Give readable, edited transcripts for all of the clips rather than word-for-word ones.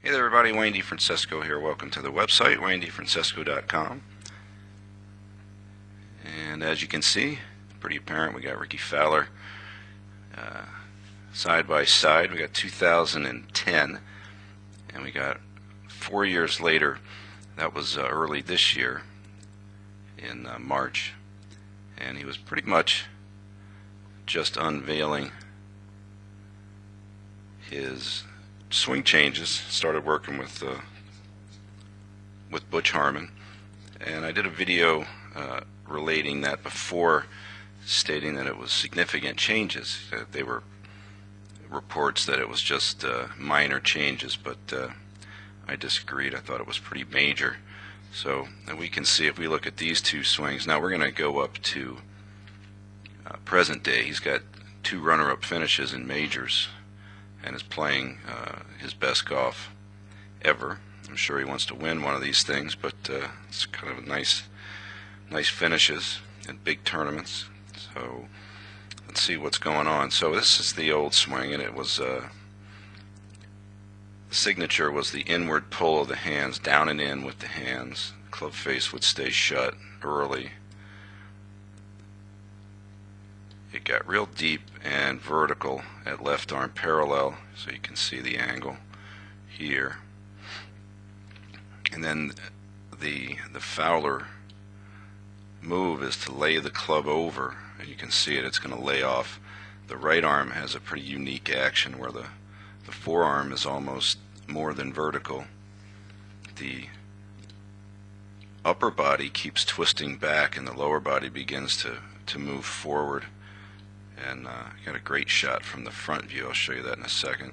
Hey there everybody, Wayne Defrancesco here. Welcome to the website, WayneDefrancesco.com. And as you can see, pretty apparent, we got Rickie Fowler side by side. We got 2010, and we got 4 years later. That was early this year in March, and he was pretty much just unveiling his swing changes. Started working with Butch Harmon, and I did a video relating that before, stating that it was significant changes. They were reports that it was just minor changes, but I disagreed. I thought it was pretty major. So we can see, if we look at these two swings, now we're going to go up to present day. He's got 2 runner-up finishes in majors and is playing his best golf ever. I'm sure he wants to win one of these things, but it's kind of nice finishes in big tournaments. So let's see what's going on. So this is the old swing, and it was the signature was the inward pull of the hands, down and in with the hands. Club face would stay shut early. It got real deep and vertical at left arm parallel, so you can see the angle here. And then the Fowler move is to lay the club over, and you can see it. It's going to lay off. The right arm has a pretty unique action where the forearm is almost more than vertical. The upper body keeps twisting back, and the lower body begins to move forward. And got a great shot from the front view. I'll show you that in a second.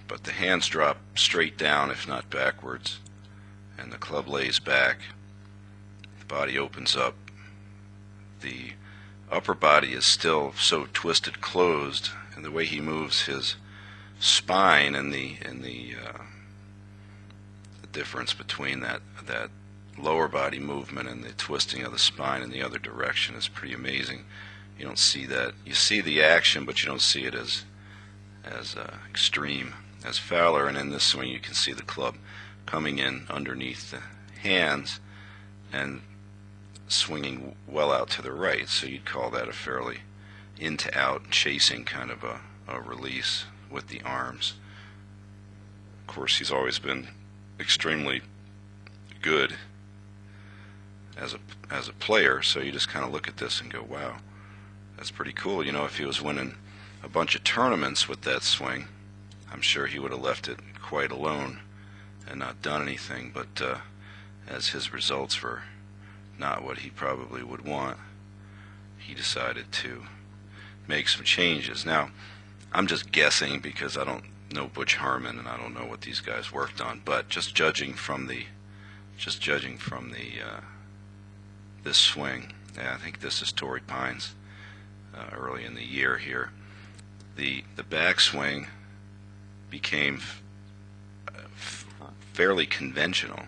But the hands drop straight down, if not backwards, and the club lays back. The body opens up. The upper body is still so twisted closed, and the way he moves his spine and the difference between that lower body movement and the twisting of the spine in the other direction is pretty amazing. You don't see that. You see the action, but you don't see it as extreme as Fowler. And in this swing, you can see the club coming in underneath the hands and swinging well out to the right. So you'd call that a fairly in-to-out chasing kind of a release with the arms. Of course, he's always been extremely good as a player. So you just kind of look at this and go, wow. That's pretty cool. You know, if he was winning a bunch of tournaments with that swing, I'm sure he would have left it quite alone and not done anything. But as his results were not what he probably would want, he decided to make some changes. Now, I'm just guessing because I don't know Butch Harmon and I don't know what these guys worked on. But just judging from this swing, yeah, I think this is Torrey Pines. Early in the year here, the backswing became fairly conventional,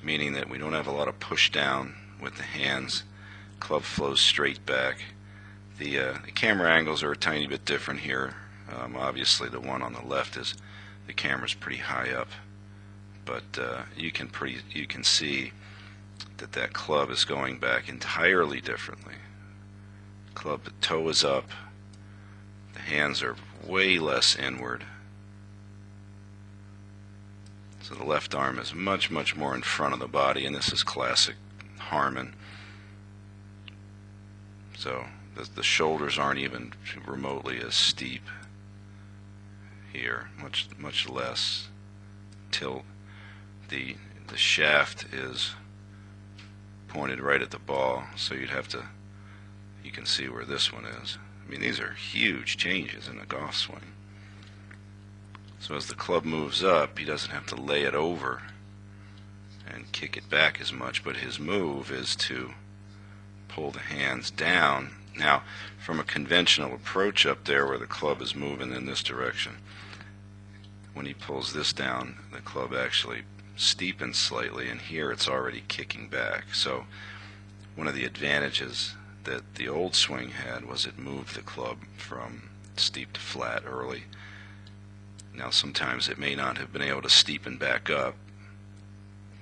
meaning that we don't have a lot of push down with the hands. Club flows straight back. The camera angles are a tiny bit different here. Obviously, the one on the left is the camera's pretty high up, but you can see that club is going back entirely differently. Club, the toe is up, the hands are way less inward, so the left arm is much more in front of the body, and this is classic Harmon. So the shoulders aren't even remotely as steep here, much less tilt. The shaft is pointed right at the ball, so you can see where this one is. I mean, these are huge changes in a golf swing. So as the club moves up, he doesn't have to lay it over and kick it back as much, but his move is to pull the hands down. Now, from a conventional approach up there where the club is moving in this direction, when he pulls this down, the club actually steepens slightly, and here it's already kicking back. So one of the advantages that the old swing had was it moved the club from steep to flat early. Now sometimes it may not have been able to steepen back up,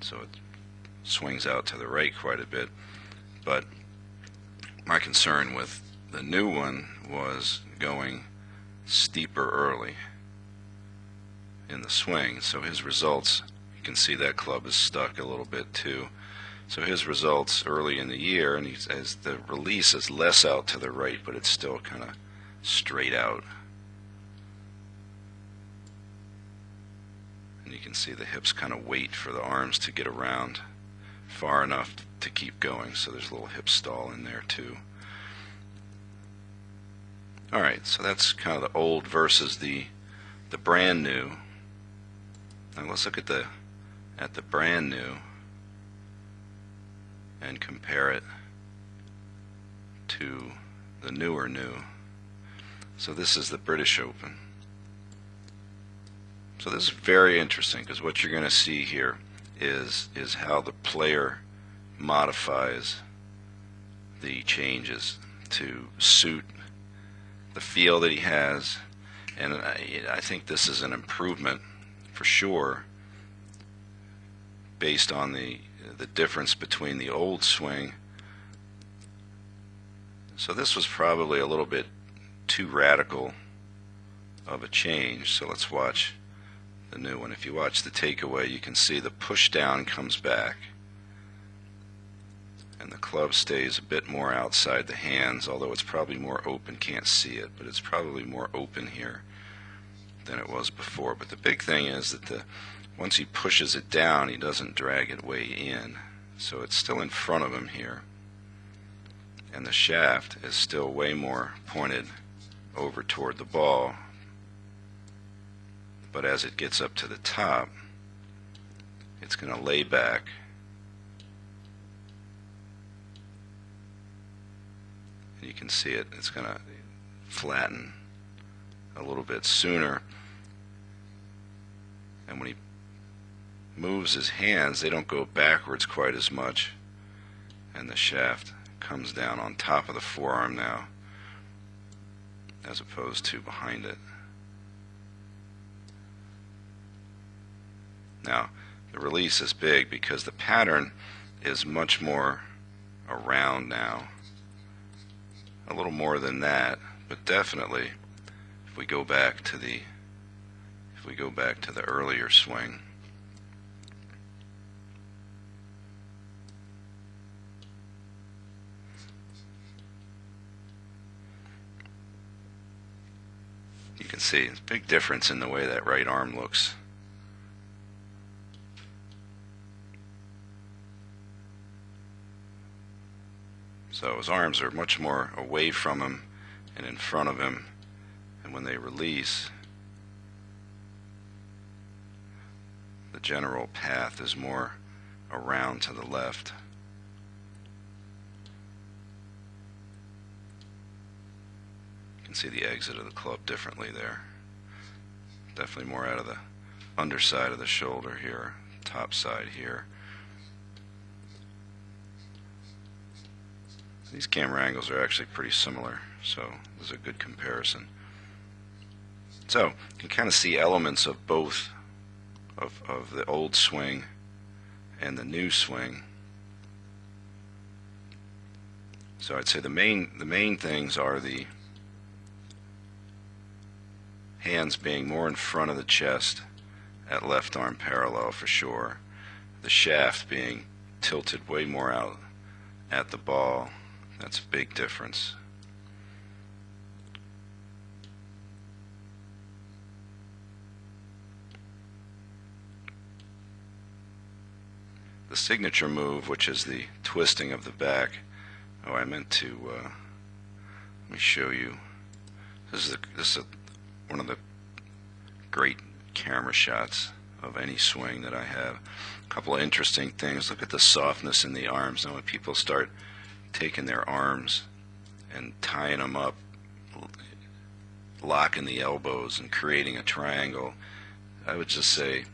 so it swings out to the right quite a bit. But my concern with the new one was going steeper early in the swing. So his results, you can see that club is stuck a little bit too. So his results early in the year, and as the release is less out to the right, but it's still kind of straight out. And you can see the hips kind of wait for the arms to get around far enough to keep going. So there's a little hip stall in there too. Alright, so that's kind of the old versus the brand new. Now let's look at the brand new and compare it to the newer new. So this is the British Open. So this is very interesting, because what you're going to see here is how the player modifies the changes to suit the feel that he has. And I think this is an improvement for sure, based on the difference between the old swing. So this was probably a little bit too radical of a change. So let's watch the new one. If you watch the takeaway, you can see the push down comes back and the club stays a bit more outside the hands, although it's probably more open. Can't see it, but it's probably more open here than it was before. But the big thing is that once he pushes it down, he doesn't drag it way in, so it's still in front of him here, and the shaft is still way more pointed over toward the ball. But as it gets up to the top, it's going to lay back, and you can see it's going to flatten a little bit sooner. And when he moves his hands, they don't go backwards quite as much, and the shaft comes down on top of the forearm now, as opposed to behind it. Now the release is big because the pattern is much more around now, a little more than that, but definitely if we go back to the earlier swing, you can see it's a big difference in the way that right arm looks. So his arms are much more away from him and in front of him, and when they release, the general path is more around to the left. You can see the exit of the club differently there. Definitely more out of the underside of the shoulder here, top side here. These camera angles are actually pretty similar, so this is a good comparison. So you can kind of see elements of both of the old swing and the new swing. So I'd say the main things are the hands being more in front of the chest at left arm parallel for sure. The shaft being tilted way more out at the ball. That's a big difference. The signature move, which is the twisting of the back. Oh, I meant to let me show you. This is one of the great camera shots of any swing that I have. A couple of interesting things. Look at the softness in the arms. Now when people start taking their arms and tying them up, locking the elbows and creating a triangle, I would just say,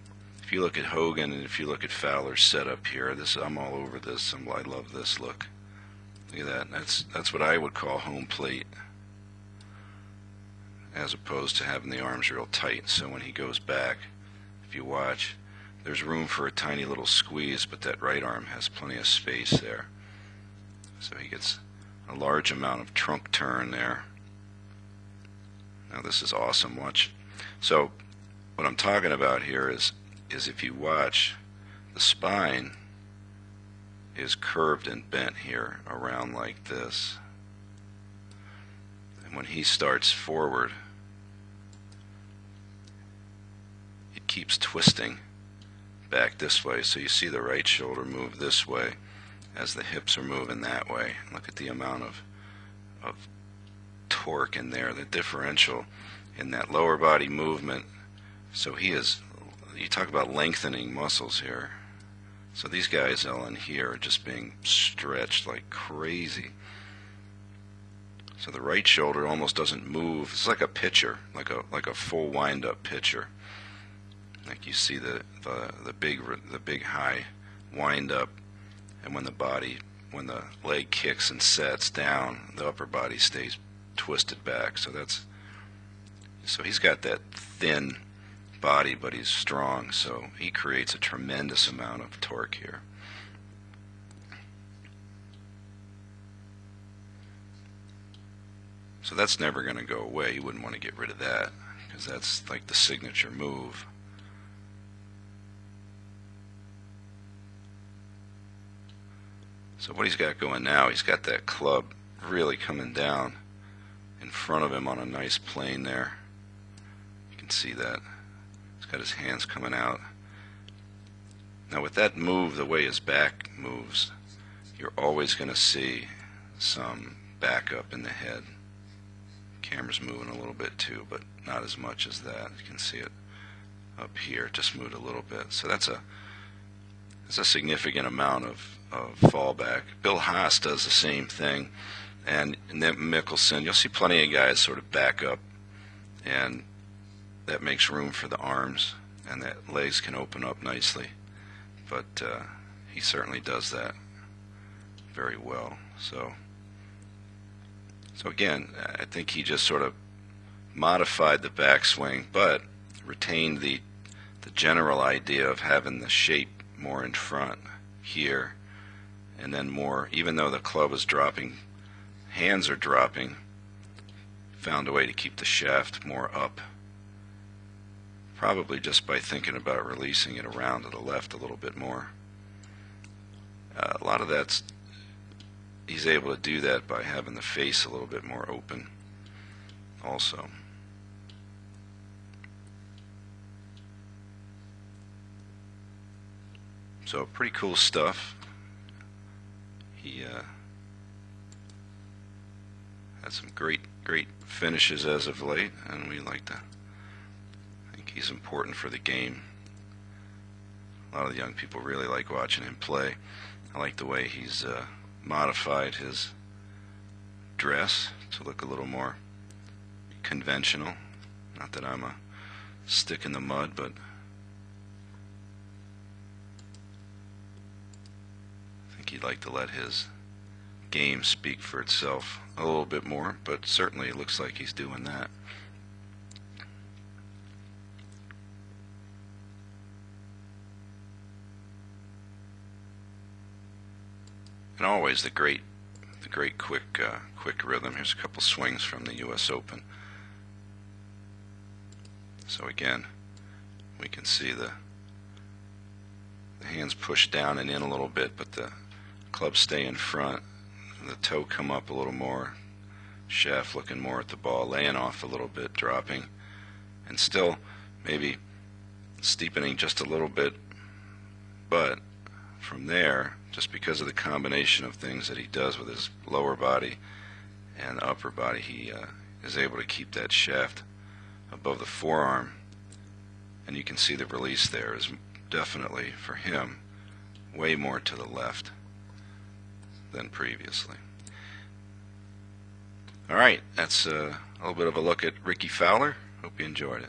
if you look at Hogan and if you look at Fowler's setup here, I'm all over this. I love this look. Look at that. That's what I would call home plate. as opposed to having the arms real tight. So when he goes back, if you watch, there's room for a tiny little squeeze, but that right arm has plenty of space there. So he gets a large amount of trunk turn there. Now this is awesome. Watch. So what I'm talking about here is if you watch, the spine is curved and bent here around like this. And when he starts forward, it keeps twisting back this way. So you see the right shoulder move this way as the hips are moving that way. Look at the amount of torque in there, the differential in that lower body movement. So he is, you talk about lengthening muscles here. So these guys all in here are just being stretched like crazy. So the right shoulder almost doesn't move. It's like a pitcher, like a full wind-up pitcher. Like you see the big high wind-up, and when the leg kicks and sets down, the upper body stays twisted back. So he's got that thin body, but he's strong, so he creates a tremendous amount of torque here. So that's never going to go away. You wouldn't want to get rid of that, because that's like the signature move. So what he's got going now, he's got that club really coming down in front of him on a nice plane there. You can see that. He's got his hands coming out. Now with that move, the way his back moves, you're always going to see some backup in the head. Camera's moving a little bit too, but not as much as that. You can see it up here, just moved a little bit. So that's a significant amount of fallback. Bill Haas does the same thing, and then Mickelson, you'll see plenty of guys sort of back up, and that makes room for the arms, and that legs can open up nicely. But he certainly does that very well. So again, I think he just sort of modified the backswing, but retained the general idea of having the shape more in front here, and then more, even though the club is dropping, hands are dropping, found a way to keep the shaft more up, probably just by thinking about releasing it around to the left a little bit more. A lot of that's, he's able to do that by having the face a little bit more open also. So pretty cool stuff. He had some great finishes as of late, and we like to think he's important for the game. A lot of the young people really like watching him play. I like the way he's modified his dress to look a little more conventional. Not that I'm a stick in the mud, but I think he'd like to let his game speak for itself a little bit more, but certainly it looks like he's doing that. And always the great quick rhythm. Here's a couple swings from the U.S. Open. So again, we can see the hands push down and in a little bit, but the club stay in front. The toe come up a little more, shaft looking more at the ball, laying off a little bit, dropping, and still maybe steepening just a little bit, but from there, just because of the combination of things that he does with his lower body and upper body, he is able to keep that shaft above the forearm, and you can see the release there is definitely, for him, way more to the left than previously. Alright, that's a little bit of a look at Rickie Fowler. Hope you enjoyed it.